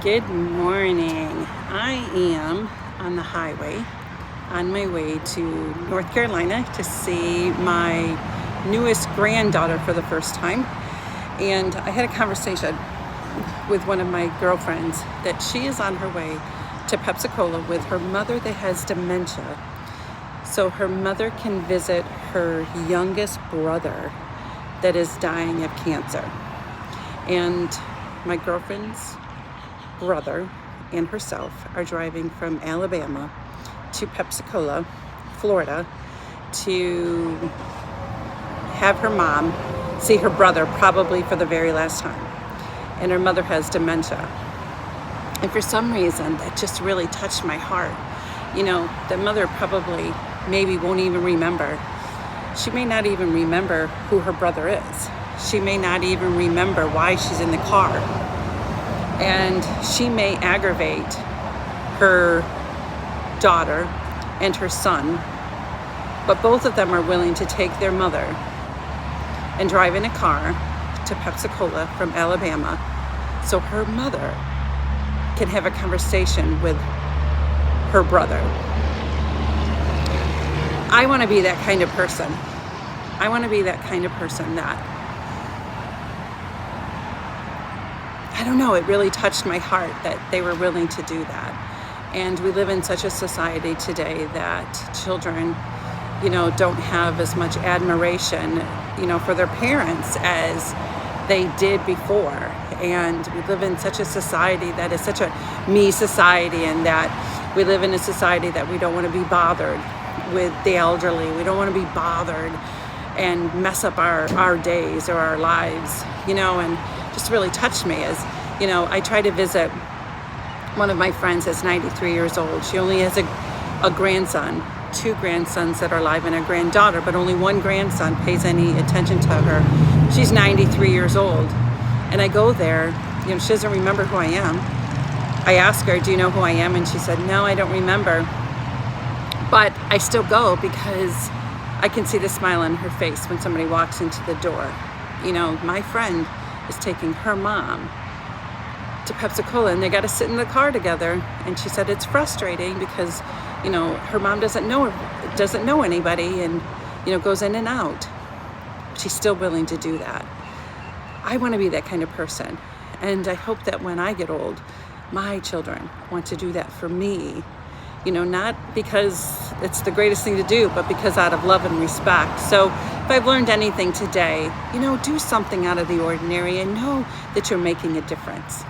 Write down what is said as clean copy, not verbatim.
Good morning. I am on the highway on my way to North Carolina to see my newest granddaughter for the first time. And I had a conversation with one of my girlfriends that she is on her way to Pensacola with her mother that has dementia. So her mother can visit her youngest brother that is dying of cancer. And my girlfriend's brother and herself are driving from Alabama to Pensacola, Florida, to have her mom see her brother probably for the very last time. And her mother has dementia. And for some reason, that just really touched my heart. You know, the mother probably maybe won't even remember. She may not even remember who her brother is. She may not even remember why she's in the car. And she may aggravate her daughter and her son, but both of them are willing to take their mother and drive in a car to Pensacola from Alabama so her mother can have a conversation with her brother. I want to be that kind of person. I want to be that kind of person that, I don't know, it really touched my heart that they were willing to do that. And we live in such a society today that children, you know, don't have as much admiration, you know, for their parents as they did before. And we live in such a society that is such a me society, and that we live in a society that we don't want to be bothered with the elderly. We don't want to be bothered and mess up our days or our lives, you know. And just really touched me as, you know, I try to visit one of my friends that's 93 years old. She only has a grandson, two grandsons that are alive, and a granddaughter, but only one grandson pays any attention to her. She's 93 years old. And I go there, you know, she doesn't remember who I am. I ask her, do you know who I am? And she said, no, I don't remember. But I still go because I can see the smile on her face when somebody walks into the door. You know, my friend is taking her mom to Pensacola, and they got to sit in the car together. And she said it's frustrating because, you know, her mom doesn't know anybody, and, you know, goes in and out. She's still willing to do that. I want to be that kind of person, and I hope that when I get old, my children want to do that for me. You know, not because it's the greatest thing to do, but because out of love and respect. So if I've learned anything today, you know, do something out of the ordinary and know that you're making a difference.